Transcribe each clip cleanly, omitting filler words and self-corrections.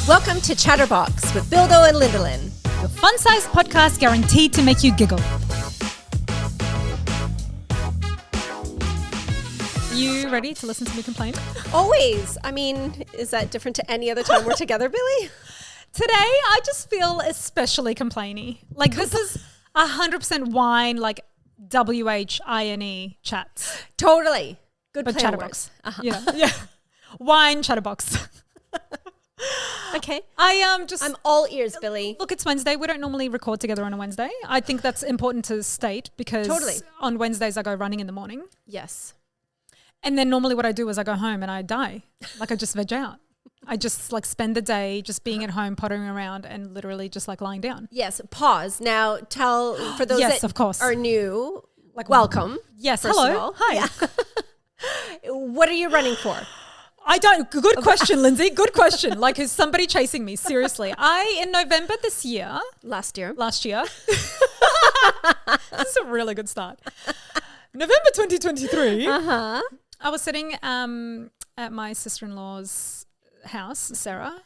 Welcome to ChatterBox with Bildo and Lindalyn. Your fun-sized podcast guaranteed to make you giggle. You ready to listen to me complain? Always. I mean, is that different to any other time we're together, Billy? Today, I just feel especially complainy. Like this is 100% whine, like WHINE chats. Totally. Good But play on ChatterBox. words. Yeah. Whine ChatterBox. Okay. I'm all ears, Billy. Look, it's Wednesday. We don't normally record together on a Wednesday. I think that's important to state because Totally. on Wednesdays I go running in the morning. Yes. And then normally what I do is I go home and I die. Like I just veg out. I just like spend the day just being at home, pottering around and literally just like lying down. Yes. Pause. Now tell, for those Yes, that of course. are new, like welcome. Yes. First Hello. of all. Hi. Yeah. What are you running for? I don't. Good question, Lindsay. Good question. Like, is somebody chasing me? Seriously. In November this year. Last year. This is a really good start. November 2023. Uh-huh. I was sitting at my sister-in-law's house, Sarah.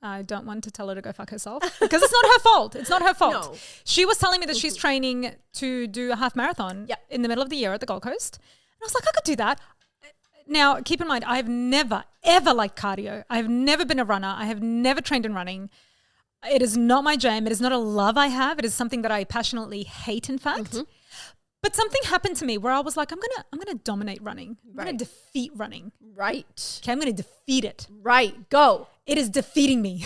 I don't want to tell her to go fuck herself because it's not her fault. It's not her fault. No. She was telling me that she's training to do a half marathon in the middle of the year at the Gold Coast. And I was like, I could do that. Now, keep in mind, I have never, ever liked cardio. I have never been a runner. I have never trained in running. It is not my jam. It is not a love I have. It is something that I passionately hate, in fact. Mm-hmm. But something happened to me where I was like, I'm gonna dominate running. I'm gonna defeat running. Right. Okay, I'm gonna defeat it. Right. Go. It is defeating me.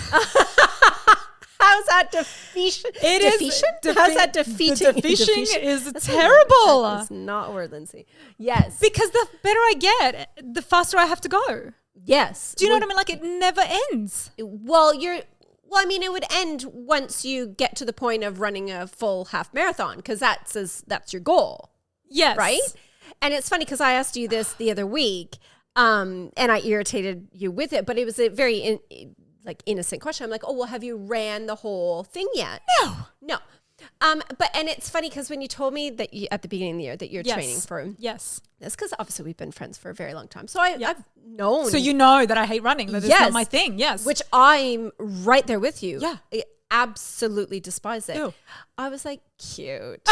How's that defeation? How's that defeating? The defeating is terrible. That's not a word, Lindsay. Yes. Because the better I get, the faster I have to go. Yes. Do you know what I mean? Like it never ends. Well, I mean, it would end once you get to the point of running a full half marathon because that's your goal. Yes. Right? And it's funny because I asked you this the other week and I irritated you with it, but it was a very innocent question. I'm like, oh, well, have you ran the whole thing yet? No. And it's funny because when you told me that at the beginning of the year that you're training for, that's because obviously we've been friends for a very long time. So I've known. So you know that I hate running. That is not my thing. Yes. Which I'm right there with you. Yeah. I absolutely despise it. Ew. I was like, cute.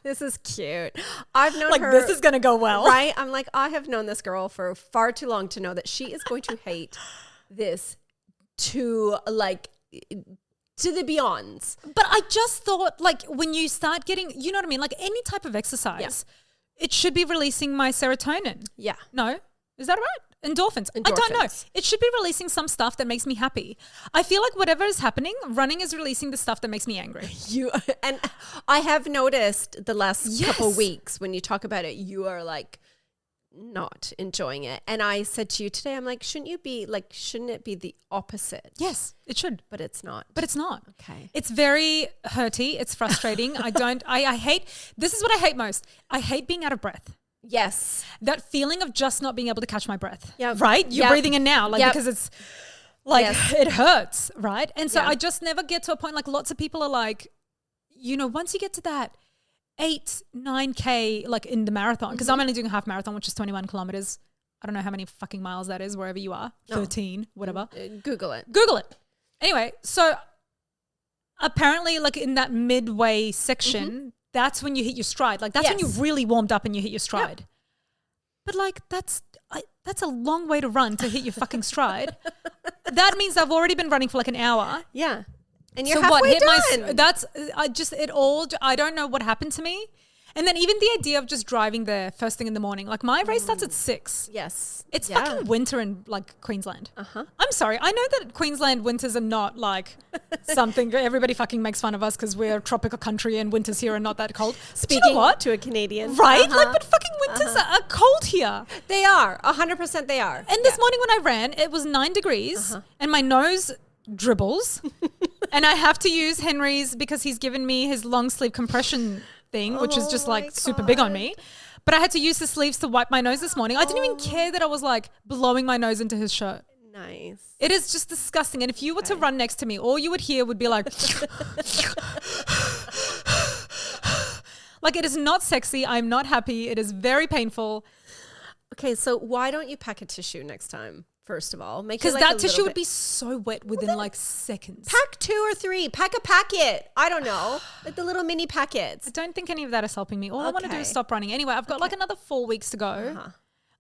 This is cute. I've known her. This is going to go well. Right? I'm like, I have known this girl for far too long to know that she is going to hate this to the beyonds. But I just thought when you start getting, you know what I mean? Like any type of exercise, it should be releasing my serotonin. Yeah. No? Is that right? Endorphins. I don't know. It should be releasing some stuff that makes me happy. I feel like whatever is happening, running is releasing the stuff that makes me angry. And I have noticed the last couple weeks when you talk about it, you are like not enjoying it. And I said to you today, I'm like, shouldn't it be the opposite? Yes, it should. But it's not. Okay. It's very hurty. It's frustrating. I hate, this is what I hate most. I hate being out of breath. Yes. That feeling of just not being able to catch my breath. Yeah. Right? You're breathing in now, because it's it hurts, right? And so I just never get to a point, lots of people are like, once you get to that 8-9K in the marathon, because I'm only doing a half marathon, which is 21 kilometers. I don't know how many fucking miles that is wherever you are. 13, whatever. Google it. Anyway, so apparently in that midway section, that's when you hit your stride. That's when you've really warmed up and you hit your stride. But that's a long way to run to hit your fucking stride. That means I've already been running for an hour. Yeah. And you're halfway done. I don't know what happened to me. And then even the idea of just driving there first thing in the morning, my race starts at 6. Yes. It's fucking winter in Queensland. Uh-huh. I'm sorry. I know that Queensland winters are not something everybody fucking makes fun of us because we're a tropical country and winters here are not that cold. Speaking to a Canadian. Right? But fucking winters are cold here. They are. 100% they are. And this morning when I ran, it was 9 degrees and my nose dribbles and I have to use Henry's because he's given me his long sleeve compression thing, which is just super big on me. But I had to use the sleeves to wipe my nose this morning. I didn't even care that I was blowing my nose into his shirt. Nice. It is just disgusting. And if you were to run next to me, all you would hear would be it is not sexy. I'm not happy. It is very painful. Okay, so why don't you pack a tissue next time? first of all. Because that tissue would be so wet within like seconds. Pack 2 or 3. Pack a packet. I don't know. Like the little mini packets. I don't think any of that is helping me. All I want to do is stop running. Anyway, I've got like another 4 weeks to go.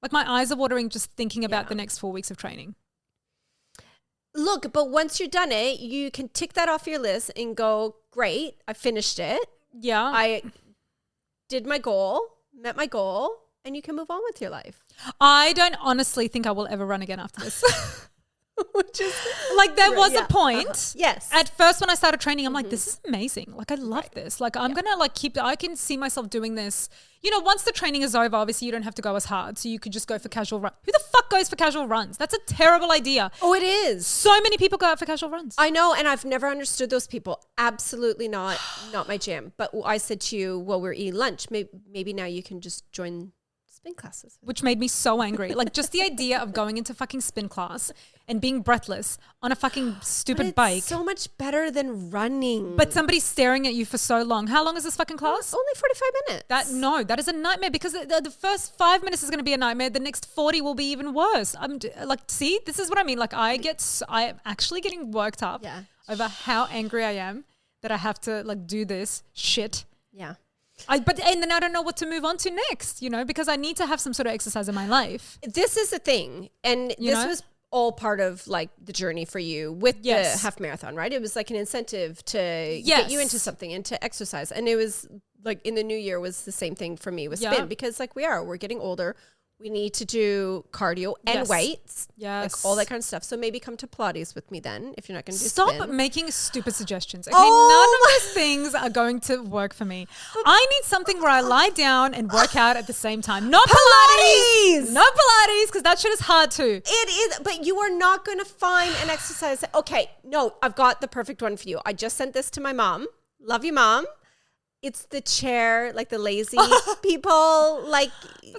Like my eyes are watering just thinking about the next 4 weeks of training. Look, but once you're done it, you can tick that off your list and go, great, I finished it. Yeah. I did my goal, met my goal, and you can move on with your life. I don't honestly think I will ever run again after this. Which is like there was a point. Yes. At first when I started training, I'm like, this is amazing. Like I love this. Like I'm going to like I can see myself doing this. You know, once the training is over, obviously you don't have to go as hard. So you could just go for casual run. Who the fuck goes for casual runs? That's a terrible idea. Oh, it is. So many people go out for casual runs. I know. And I've never understood those people. Absolutely not my jam. But I said to you, well, we're eating lunch. Maybe now you can just join spin classes. Which made me so angry. Like just the idea of going into fucking spin class and being breathless on a fucking stupid bike. So much better than running. But somebody's staring at you for so long. How long is this fucking class? Only 45 minutes. That is a nightmare because the first 5 minutes is going to be a nightmare. The next 40 will be even worse. I'm like, see, this is what I mean. Like I am actually getting worked up over how angry I am that I have to like do this shit. Yeah. And then I don't know what to move on to next, you know, because I need to have some sort of exercise in my life. This is the thing. And this was all part of like the journey for you with the half marathon, right? It was like an incentive to get you into something and to exercise. And it was like in the new year was the same thing for me with spin because like we're getting older. We need to do cardio and weights. Like all that kind of stuff. So maybe come to Pilates with me then if you're not going to do spin. Stop making stupid suggestions. Okay, none of those things are going to work for me. I need something where I lie down and work out at the same time. Not Pilates! Not Pilates, because that shit is hard too. It is, but you are not going to find an exercise. Okay, no, I've got the perfect one for you. I just sent this to my mom. Love you, Mom. It's the chair, like the lazy people, like,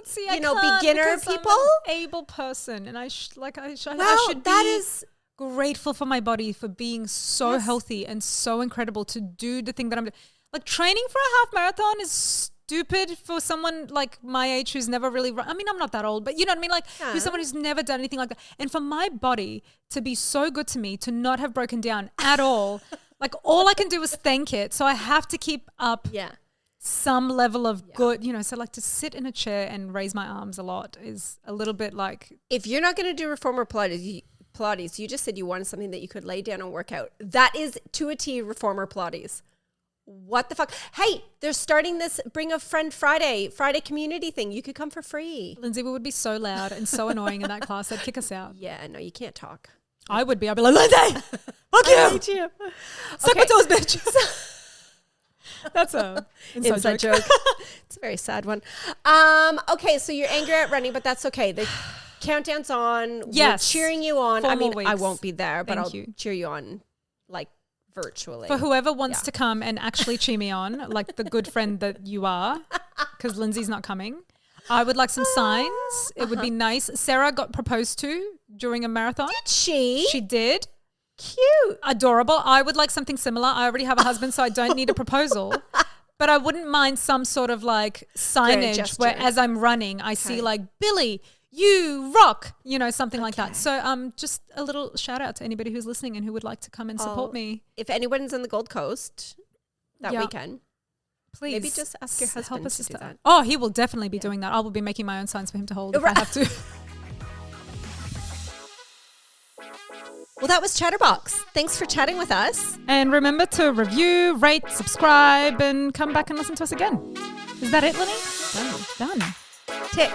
see, beginner people. I'm an able person, and I should be grateful for my body for being so healthy and so incredible to do the thing that I'm doing. Like training for a half marathon is stupid for someone like my age who's never really run. I mean, I'm not that old, but you know what I mean? Like who's someone who's never done anything like that. And for my body to be so good to me, to not have broken down at all. Like all I can do is thank it. So I have to keep up some level of good, you know, so like to sit in a chair and raise my arms a lot is a little bit like. If you're not going to do reformer Pilates, you just said you wanted something that you could lay down and work out. That is to a T reformer Pilates. What the fuck? Hey, they're starting this Bring a Friend Friday community thing. You could come for free. Lindsay, we would be so loud and so annoying in that class. They'd kick us out. Yeah, no, you can't talk. I would be. I'd be like, Lindsay, fuck you. I hate you. Suck my toes, bitch. That's a inside joke. It's a very sad one. Okay, so you're angry at running, but that's okay. The countdown's on. Yes. We're cheering you on. 4 more weeks. I won't be there, but I'll you. cheer you on like virtually. For whoever wants to come and actually cheer me on, like the good friend that you are, because Lindsay's not coming. I would like some signs. It would be nice. Sarah got proposed to during a marathon. Did she? She did. Cute. Adorable. I would like something similar. I already have a husband, so I don't need a proposal. But I wouldn't mind some sort of like signage where as I'm running, I see like, Billi, you rock, you know, something like that. So just a little shout out to anybody who's listening and who would like to come and support me. If anyone's in the Gold Coast that weekend. Please. Maybe just ask your husband to do that. Oh, he will definitely be doing that. I will be making my own signs for him to hold if I have to. Well, that was ChatterBox. Thanks for chatting with us. And remember to review, rate, subscribe, and come back and listen to us again. Is that it, Lenny? Done. Tick.